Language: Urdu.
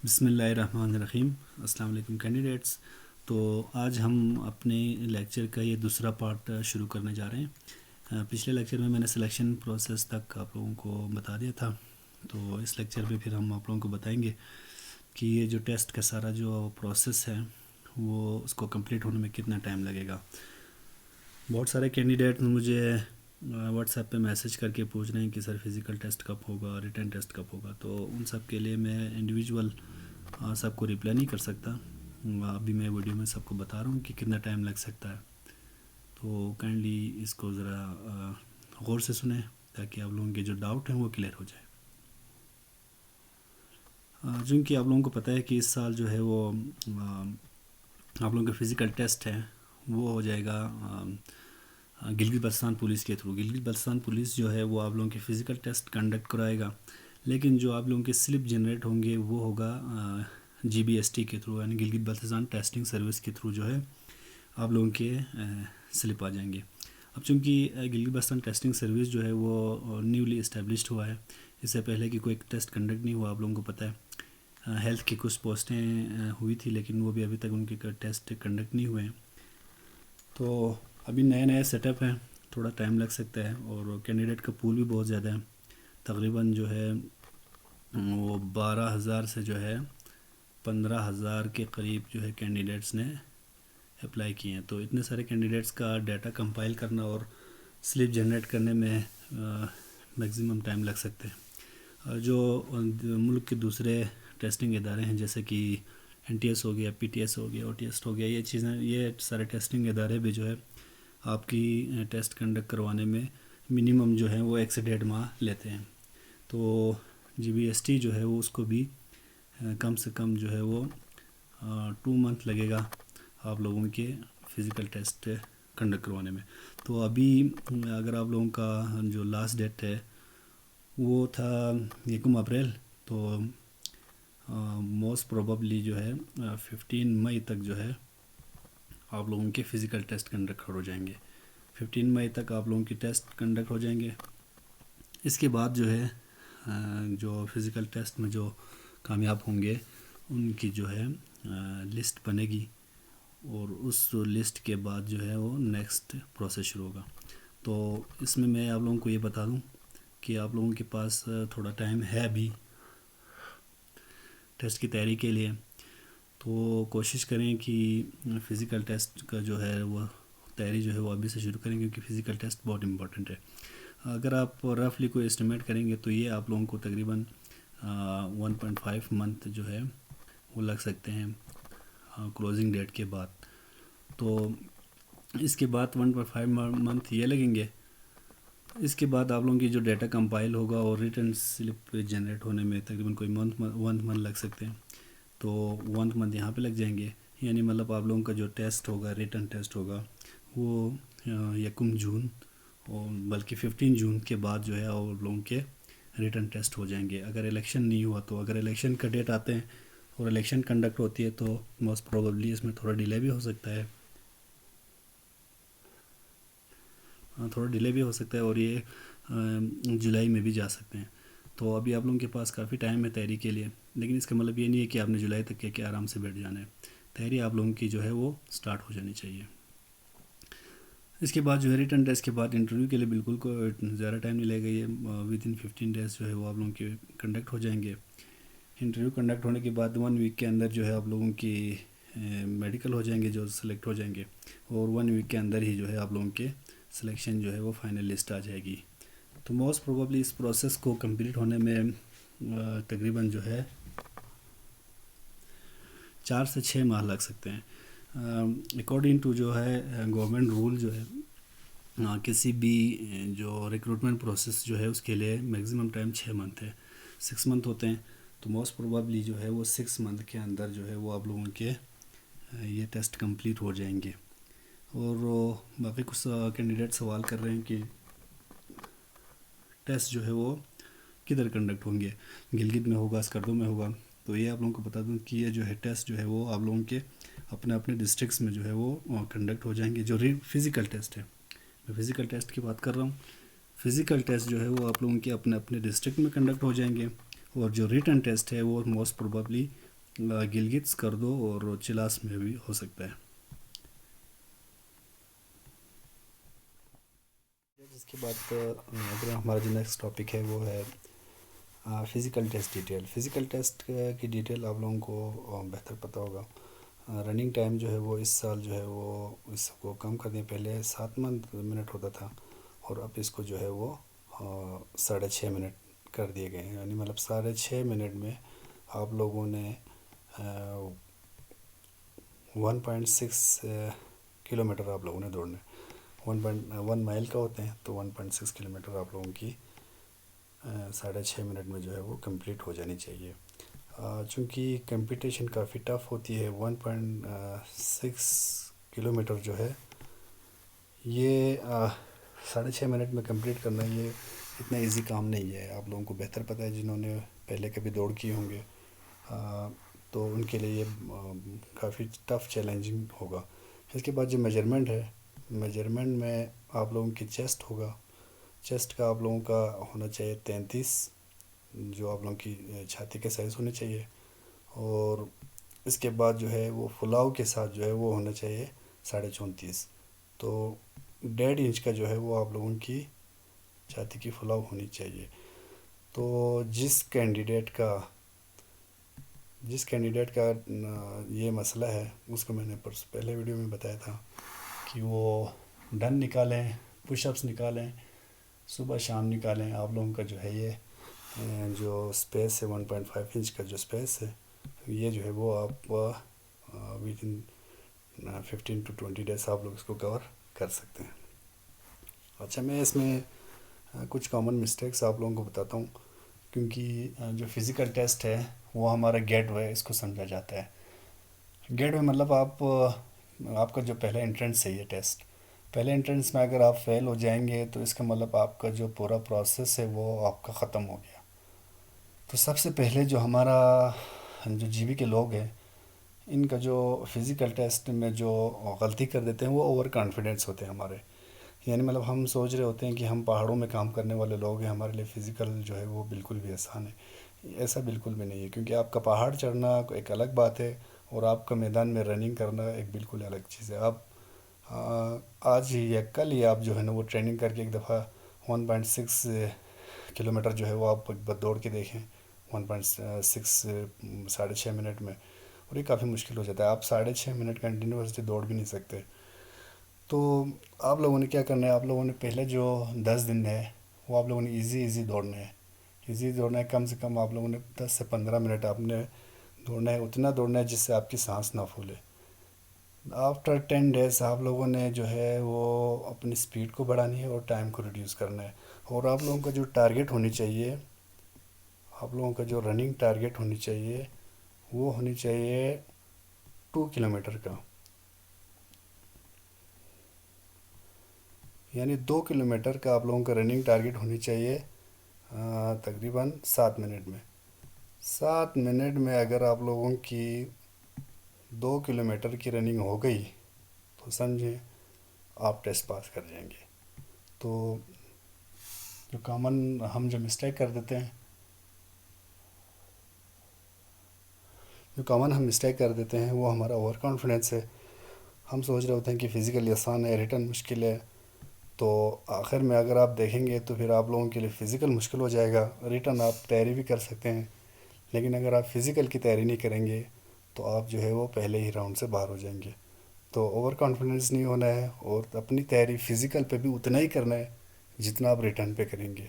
بسم اللہ الرحمن الرحیم۔ السلام علیکم کینڈیڈیٹس۔ تو آج ہم اپنے لیکچر کا یہ دوسرا پارٹ شروع کرنے جا رہے ہیں۔ پچھلے لیکچر میں نے سلیکشن پروسیس تک آپ لوگوں کو بتا دیا تھا، تو اس لیکچر میں پھر ہم آپ لوگوں کو بتائیں گے کہ یہ جو ٹیسٹ کا سارا جو پروسیس ہے وہ اس کو کمپلیٹ ہونے میں کتنا ٹائم لگے گا۔ بہت سارے کینڈیڈیٹ مجھے واٹس ایپ پہ میسج کر کے پوچھ رہے ہیں کہ سر فزیکل ٹیسٹ کب ہوگا، ریٹن ٹیسٹ کب ہوگا، تو ان سب کے لیے میں انڈیویجول سب کو رپلائی نہیں کر سکتا۔ ابھی میں ویڈیو میں سب کو بتا رہا ہوں کہ کتنا ٹائم لگ سکتا ہے، تو کائنڈلی اس کو ذرا غور سے سنیں تاکہ آپ لوگوں کے جو ڈاؤٹ ہیں وہ کلیئر ہو جائے۔ چونکہ آپ لوگوں کو پتہ ہے کہ اس سال جو ہے وہ آپ لوگوں کا فزیکل ٹیسٹ ہے وہ ہو جائے گا گلگت بلتستان پولیس کے تھرو۔ گلگت بلتستان پولیس جو ہے وہ آپ لوگوں کے فزیکل ٹیسٹ کنڈکٹ کرائے گا، لیکن جو آپ لوگوں کے سلپ جنریٹ ہوں گے وہ ہوگا GBST کے تھرو، یعنی گلگت بلتستان ٹیسٹنگ سروس کے تھرو جو ہے آپ لوگوں کے سلپ آ جائیں گے۔ اب چونکہ گلگت بلتستان ٹیسٹنگ سروس جو ہے وہ نیولی اسٹیبلشڈ ہوا ہے، اس سے پہلے کہ کوئی ٹیسٹ کنڈکٹ نہیں ہوا، آپ لوگوں کو پتہ ہے ہیلتھ کی کچھ پوسٹیں ہوئی تھی لیکن وہ بھی ابھی تک ان کے ٹیسٹ کنڈکٹ نہیں ہوئے ہیں، تو ابھی نیا سیٹ اپ ہے، تھوڑا ٹائم لگ سکتا ہے، اور کینڈیڈیٹ کا پول بھی بہت زیادہ ہے، تقریباً جو ہے وہ 12,000 سے جو ہے 15,000 کے قریب جو ہے کینڈیڈیٹس نے اپلائی کیے ہیں۔ تو اتنے سارے کینڈیڈیٹس کا ڈیٹا کمپائل کرنا اور سلپ جنریٹ کرنے میں میکسیمم ٹائم لگ سکتے ہیں۔ جو ملک کے دوسرے ٹیسٹنگ ادارے ہیں جیسے کہ NTS ہو گیا، PTS ہو گیا، OTS ہو گیا، یہ سارے ٹیسٹنگ ادارے بھی جو ہے آپ کی ٹیسٹ کنڈکٹ کروانے میں منیمم جو ہے وہ 1 سے 1.5 ماہ لیتے ہیں، تو GBST جو ہے وہ اس کو بھی کم سے کم جو ہے وہ 2 منتھ لگے گا آپ لوگوں کے فزیکل ٹیسٹ کنڈکٹ کروانے میں۔ تو ابھی اگر آپ لوگوں کا جو لاسٹ ڈیٹ ہے وہ تھا 1 اپریل، تو موسٹ پروبیبلی جو ہے 15 مئی تک جو ہے آپ لوگوں کے فزیکل ٹیسٹ کنڈکٹ ہو جائیں گے۔ 15 مئی تک آپ لوگوں کی ٹیسٹ کنڈکٹ ہو جائیں گے۔ اس کے بعد جو ہے جو فزیکل ٹیسٹ میں جو کامیاب ہوں گے ان کی جو ہے لسٹ بنے گی، اور اس لسٹ کے بعد جو ہے وہ نیکسٹ پروسیس شروع ہوگا۔ تو اس میں آپ لوگوں کو یہ بتا دوں کہ آپ لوگوں کے پاس تھوڑا ٹائم ہے ابھی ٹیسٹ کی تیاری کے لیے، تو کوشش کریں کہ فزیکل ٹیسٹ کا جو ہے وہ تیاری جو ہے وہ ابھی سے شروع کریں، کیونکہ فزیکل ٹیسٹ بہت امپورٹنٹ ہے۔ اگر آپ رفلی کوئی اسٹیمیٹ کریں گے تو یہ آپ لوگوں کو تقریباً 1.5 منتھ جو ہے وہ لگ سکتے ہیں کلوزنگ ڈیٹ کے بعد۔ تو اس کے بعد 1.5 منتھ یہ لگیں گے، اس کے بعد آپ لوگوں کی جو ڈیٹا کمپائل ہوگا اور ریٹرن سلپ جنریٹ ہونے میں تقریباً کوئی 1 منتھ لگ سکتے ہیں، تو 1 منتھ یہاں پہ لگ جائیں گے، یعنی مطلب آپ لوگوں کا جو ٹیسٹ ہوگا، ریٹن ٹیسٹ ہوگا وہ 1 جون اور بلکہ 15 جون کے بعد جو ہے آپ لوگوں کے ریٹن ٹیسٹ ہو جائیں گے۔ اگر الیکشن نہیں ہوا تو، اگر الیکشن کا ڈیٹ آتے ہیں اور الیکشن کنڈکٹ ہوتی ہے تو موسٹ پروبیبلی اس میں تھوڑا ڈیلے بھی ہو سکتا ہے، اور یہ جولائی میں بھی جا سکتے ہیں۔ تو ابھی آپ لوگوں کے پاس کافی ٹائم ہے تیاری کے لیے، لیکن اس کا مطلب یہ نہیں ہے کہ آپ نے جولائی تک کہ آرام سے بیٹھ جانا ہے۔ تیاری آپ لوگوں کی جو ہے وہ سٹارٹ ہو جانی چاہیے۔ اس کے بعد جو ہے ریٹن ٹیسٹ کے بعد انٹرویو کے لیے بالکل کوئی زیادہ ٹائم نہیں لگے گا، یہ ودن 15 ڈیز جو ہے وہ آپ لوگوں کے کنڈکٹ ہو جائیں گے۔ انٹرویو کنڈکٹ ہونے کے بعد 1 ویک کے اندر جو ہے آپ لوگوں کی میڈیکل ہو جائیں گے، جو سلیکٹ ہو جائیں گے، اور 1 ویک کے اندر ہی جو ہے آپ لوگوں کے سلیکشن جو ہے وہ فائنل لسٹ آ جائے گی۔ تو موسٹ پروبیبلی اس پروسیس کو کمپلیٹ ہونے میں تقریباً جو ہے 4 سے 6 ماہ لگ سکتے ہیں۔ اکارڈنگ ٹو جو ہے گورنمنٹ رول جو ہے کسی بھی جو ریکروٹمنٹ پروسیس جو ہے اس کے لیے میکسیمم ٹائم 6 منتھ ہے، 6 منتھ ہوتے ہیں، تو موسٹ پروبیبلی جو ہے وہ 6 منتھ کے اندر جو ہے وہ آپ لوگوں کے یہ ٹیسٹ کمپلیٹ ہو جائیں گے۔ اور باقی کچھ کینڈیڈیٹ سوال کر رہے ہیں کہ ٹیسٹ جو ہے وہ کدھر کنڈکٹ ہوں گے، گلگت میں ہوگا، اسکردو میں ہوگا، تو یہ آپ لوگوں کو بتا دوں کہ یہ جو ہے ٹیسٹ جو ہے وہ آپ لوگوں کے اپنے اپنے ڈسٹرکٹس میں جو ہے وہ کنڈکٹ ہو جائیں گے۔ جو فزیکل ٹیسٹ ہے، میں فزیکل ٹیسٹ کی بات کر رہا ہوں، فزیکل ٹیسٹ جو ہے وہ آپ لوگوں کے اپنے اپنے ڈسٹرکٹ میں کنڈکٹ ہو جائیں گے، اور جو ریٹن ٹیسٹ ہے وہ موسٹ پروبیبلی گلگت اسکردو اور چلاس میں بھی ہو سکتا ہے۔ اس کے بعد اگر ہمارا جو نیکسٹ ٹاپک ہے وہ ہے physical test detail. Physical test کی ڈیٹیل آپ لوگوں کو بہتر پتہ ہوگا۔ رننگ ٹائم جو ہے وہ اس سال جو ہے وہ اس کو کم کر دیں، پہلے 7 منٹ ہوتا تھا اور اب اس کو جو ہے وہ 6.5 منٹ کر دیے گئے ہیں، یعنی مطلب 6.5 منٹ میں آپ لوگوں نے 1.6 کلو میٹر آپ لوگوں نے دوڑنا ہے۔ 1 مائل کا ہوتے ہیں تو 1.6 کلو میٹر آپ لوگوں کی 6.5 منٹ میں جو ہے وہ کمپلیٹ ہو جانی چاہیے۔ چونکہ کمپٹیشن کافی ٹف ہوتی ہے، 1.6 کلو میٹر جو ہے یہ 6.5 منٹ میں کمپلیٹ کرنا، یہ اتنا ایزی کام نہیں ہے۔ آپ لوگوں کو بہتر پتہ ہے، جنہوں نے پہلے کبھی دوڑ کیے ہوں گے تو ان کے لیے یہ کافی ٹف چیلنجنگ ہوگا۔ اس کے بعد جو میجرمنٹ ہے، میجرمنٹ میں آپ لوگوں کی چیسٹ ہوگا، چیسٹ کا آپ لوگوں کا ہونا چاہیے 33، جو آپ لوگوں کی چھاتی کے سائز ہونے چاہیے، اور اس کے بعد جو ہے وہ پھلاؤ کے ساتھ جو ہے وہ ہونا چاہیے 34.5، تو 1.5 انچ کا جو ہے وہ آپ لوگوں کی چھاتی کی پھلاؤ ہونی چاہیے۔ تو جس کینڈیڈیٹ کا یہ مسئلہ ہے، اس کو میں نے پہلے ویڈیو میں بتایا تھا کہ وہ ڈن نکالیں، پش اپس نکالیں، صبح شام نکالیں۔ آپ لوگوں کا جو ہے یہ جو اسپیس ہے 1.5 انچ کا جو اسپیس ہے، یہ جو ہے وہ آپ ود ان 15 to 20 days آپ لوگ اس کو کور کر سکتے ہیں۔ اچھا، میں اس میں کچھ کامن مسٹیکس آپ لوگوں کو بتاتا ہوں، کیونکہ جو فزیکل ٹیسٹ ہے وہ ہمارا گیٹ وے اس کو سمجھا جاتا ہے۔ گیٹ وے مطلب آپ کا جو پہلا انٹرنس ہے، یہ ٹیسٹ پہلے انٹرنس میں اگر آپ فیل ہو جائیں گے تو اس کا مطلب آپ کا جو پورا پروسیس ہے وہ آپ کا ختم ہو گیا۔ تو سب سے پہلے جو ہمارا جو جی بی کے لوگ ہیں، ان کا جو فزیکل ٹیسٹ میں جو غلطی کر دیتے ہیں وہ اوور کانفیڈنس ہوتے ہیں ہمارے، یعنی مطلب ہم سوچ رہے ہوتے ہیں کہ ہم پہاڑوں میں کام کرنے والے لوگ ہیں، ہمارے لیے فزیکل جو ہے وہ بالکل بھی آسان ہے۔ ایسا بالکل بھی نہیں ہے، کیونکہ آپ کا پہاڑ چڑھنا ایک الگ بات ہے اور آپ کا میدان میں رننگ کرنا ایک بالکل الگ چیز ہے۔ آپ آج ہی یا کل ہی آپ جو ہے نا وہ ٹریننگ کر کے ایک دفعہ 1.6 کلو میٹر جو ہے وہ آپ ایک بار دوڑ کے دیکھیں 1.6 6.5 منٹ میں، اور یہ کافی مشکل ہو جاتا ہے۔ آپ 6.5 منٹ کنٹینیوسلی دوڑ بھی نہیں سکتے۔ تو آپ لوگوں نے کیا کرنا ہے، آپ لوگوں نے پہلے جو 10 دن ہے وہ آپ لوگوں نے ایزی دوڑنا ہے، ایزی دوڑنا ہے۔ کم سے کم آپ لوگوں نے 10 سے 15 منٹ آپ نے دوڑنا ہے، اتنا دوڑنا ہے جس سے آپ کی سانس نہ پھولے۔ آفٹر 10 days آپ لوگوں نے جو ہے وہ اپنی سپیڈ کو بڑھانی ہے اور ٹائم کو ریڈیوس کرنا ہے، اور آپ لوگوں کا جو ٹارگیٹ ہونی چاہیے، آپ لوگوں کا جو رننگ ٹارگیٹ ہونی چاہیے وہ ہونی چاہیے 2 کلو میٹر کا، یعنی 2 کلو میٹر کا آپ لوگوں کا رننگ ٹارگیٹ ہونی چاہیے تقریباً 7 منٹ میں۔ 7 منٹ میں اگر آپ لوگوں کی 2 کلو میٹر کی رننگ ہو گئی تو سمجھیں آپ ٹیسٹ پاس کر جائیں گے۔ تو جو ہم جو مسٹیک کر دیتے ہیں، وہ ہمارا اوور کانفیڈنس ہے۔ ہم سوچ رہے ہوتے ہیں کہ فزیکلی آسان ہے، ریٹن مشکل ہے، تو آخر میں اگر آپ دیکھیں گے تو پھر آپ لوگوں کے لیے فزیکل مشکل ہو جائے گا۔ ریٹن آپ تیاری بھی کر سکتے ہیں، لیکن اگر آپ فزیکل کی تیاری نہیں کریں گے تو آپ جو ہے وہ پہلے ہی راؤنڈ سے باہر ہو جائیں گے۔ تو اوور کانفیڈنس نہیں ہونا ہے، اور اپنی تیاری فزیکل پہ بھی اتنا ہی کرنا ہے جتنا آپ ریٹن پہ کریں گے۔